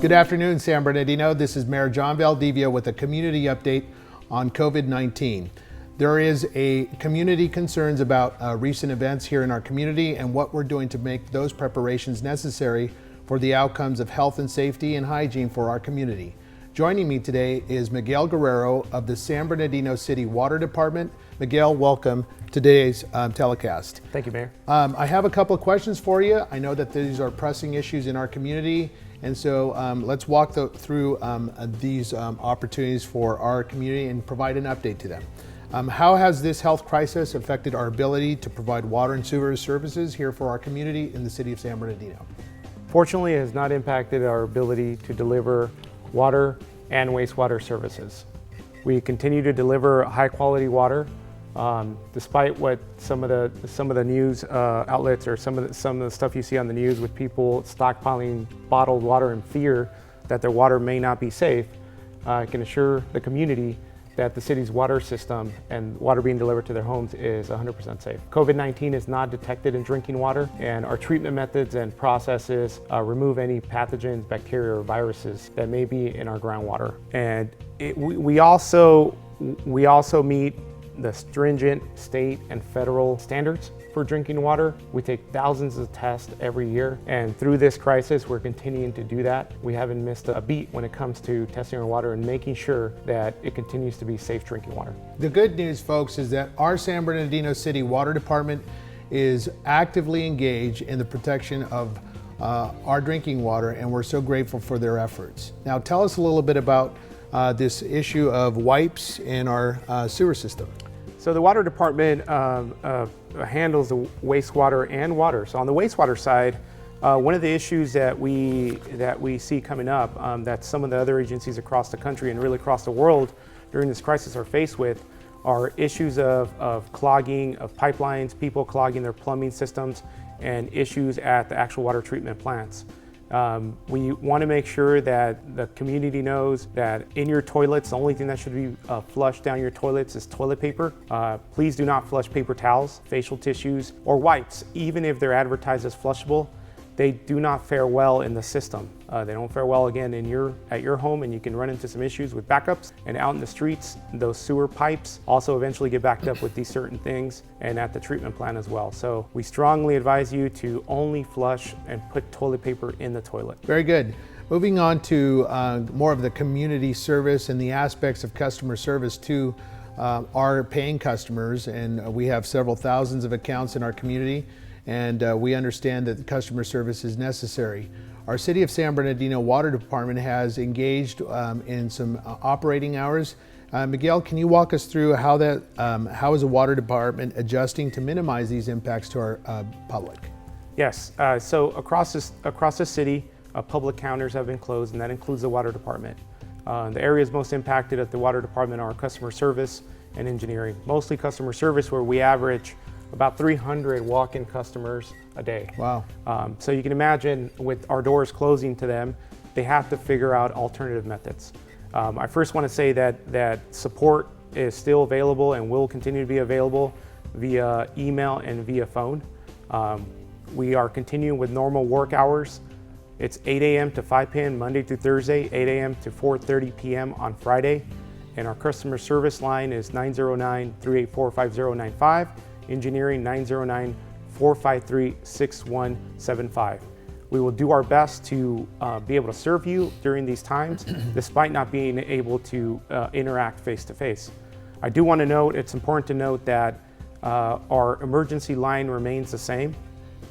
Good afternoon, San Bernardino. This is Mayor John Valdivia with a community update on COVID-19. There is a community concerns about recent events here in our community and what we're doing to make those preparations necessary for the outcomes of health and safety and hygiene for our community. Joining me today is Miguel Guerrero of the San Bernardino City Water Department. Miguel, welcome to today's telecast. Thank you, Mayor. I have a couple of questions for you. I know that these are pressing issues in our community, and so let's walk through these opportunities for our community and provide an update to them. How has this health crisis affected our ability to provide water and sewer services here for our community in the city of San Bernardino? Fortunately, it has not impacted our ability to deliver water and wastewater services. We continue to deliver high quality water, despite what some of the news outlets or some of the stuff you see on the news with people stockpiling bottled water in fear that their water may not be safe. I can assure the community that the city's water system and water being delivered to their homes is 100% safe. COVID-19 is not detected in drinking water, and our treatment methods and processes remove any pathogens, bacteria, or viruses that may be in our groundwater. And we also meet the stringent state and federal standards for drinking water. We take thousands of tests every year, and through this crisis, we're continuing to do that. We haven't missed a beat when it comes to testing our water and making sure that it continues to be safe drinking water. The good news, folks, is that our San Bernardino City Water Department is actively engaged in the protection of our drinking water, and we're so grateful for their efforts. Now, tell us a little bit about this issue of wipes in our sewer system. So the water department handles the wastewater and water. So on the wastewater side, one of the issues that we see coming up that some of the other agencies across the country and really across the world during this crisis are faced with are issues of clogging of pipelines, people clogging their plumbing systems, and issues at the actual water treatment plants. We want to make sure that the community knows that in your toilets, the only thing that should be flushed down your toilets is toilet paper. Please do not flush paper towels, facial tissues, or wipes. Even if they're advertised as flushable, they do not fare well in the system. They don't fare well again at your home, and you can run into some issues with backups. And out in the streets, those sewer pipes also eventually get backed up with these certain things, and at the treatment plant as well. So we strongly advise you to only flush and put toilet paper in the toilet. Very good. Moving on to more of the community service and the aspects of customer service to our paying customers, and we have several thousands of accounts in our community, and we understand that the customer service is necessary. Our City of San Bernardino Water Department has engaged in some operating hours. Miguel, can you walk us through how is the Water Department adjusting to minimize these impacts to our public? Yes, so across the city, public counters have been closed, and that includes the Water Department. The areas most impacted at the Water Department are customer service and engineering. Mostly customer service, where we average about 300 walk-in customers a day. Wow. So you can imagine with our doors closing to them, they have to figure out alternative methods. I first want to say that support is still available and will continue to be available via email and via phone. We are continuing with normal work hours. It's 8 a.m. to 5 p.m. Monday through Thursday, 8 a.m. to 4:30 p.m. on Friday. And our customer service line is 909-384-5095. Engineering 909-453-6175. We will do our best to be able to serve you during these times, despite not being able to interact face to face. I do want to note, it's important to note that our emergency line remains the same,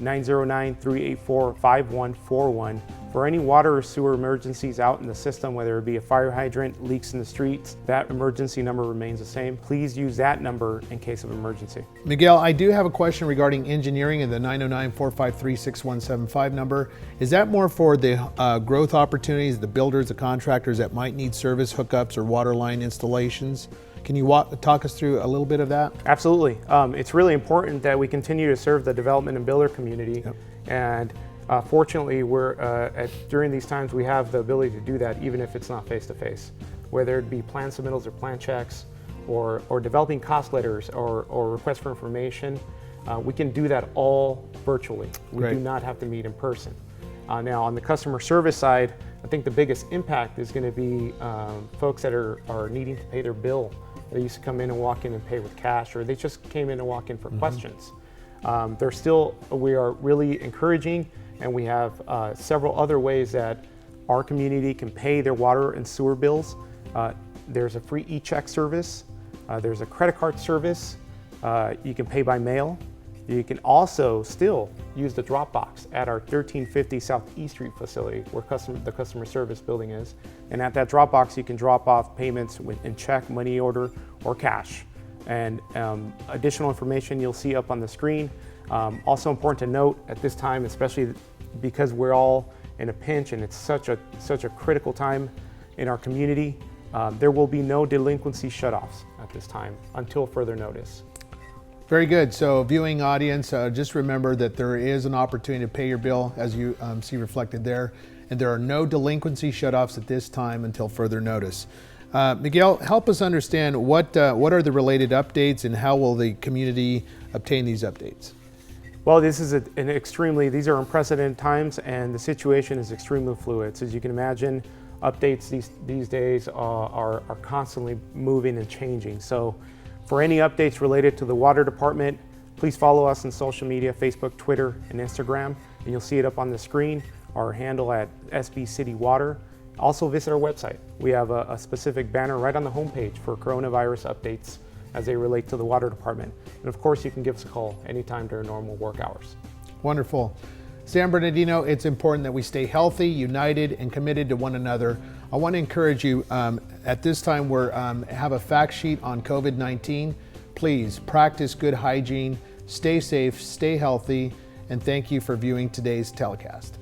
909-384-5141. For any water or sewer emergencies out in the system, whether it be a fire hydrant, leaks in the streets, that emergency number remains the same. Please use that number in case of emergency. Miguel, I do have a question regarding engineering and the 909-453-6175 number. Is that more for the growth opportunities, the builders, the contractors that might need service hookups or water line installations? Can you talk us through a little bit of that? Absolutely. It's really important that we continue to serve the development and builder community. Yep. And fortunately, during these times, we have the ability to do that even if it's not face-to-face. Whether it be plan submittals or plan checks, or developing cost letters or requests for information, we can do that all virtually. We do not have to meet in person. Now, on the customer service side, I think the biggest impact is going to be folks that are needing to pay their bill. They used to come in and walk in and pay with cash, or they just came in and walk in for questions. We are really encouraging, and we have several other ways that our community can pay their water and sewer bills. There's a free e-check service. There's a credit card service. You can pay by mail. You can also still use the drop box at our 1350 South E Street facility where the customer service building is. And at that drop box, you can drop off payments in check, money order, or cash. And additional information you'll see up on the screen. Also important to note at this time, especially because we're all in a pinch and it's such a critical time in our community, there will be no delinquency shutoffs at this time until further notice. Very good. So viewing audience, just remember that there is an opportunity to pay your bill as you see reflected there. And there are no delinquency shutoffs at this time until further notice. Miguel, help us understand what are the related updates and how will the community obtain these updates? Well, this is these are unprecedented times and the situation is extremely fluid. So as you can imagine, updates these days are constantly moving and changing. So for any updates related to the water department, please follow us on social media, Facebook, Twitter, and Instagram, and you'll see it up on the screen, our handle at SB City Water. Also visit our website. We have a specific banner right on the homepage for coronavirus updates as they relate to the water department. And of course, you can give us a call anytime during normal work hours. Wonderful. San Bernardino, it's important that we stay healthy, united, and committed to one another. I want to encourage you, at this time we have a fact sheet on COVID-19. Please practice good hygiene, stay safe, stay healthy, and thank you for viewing today's telecast.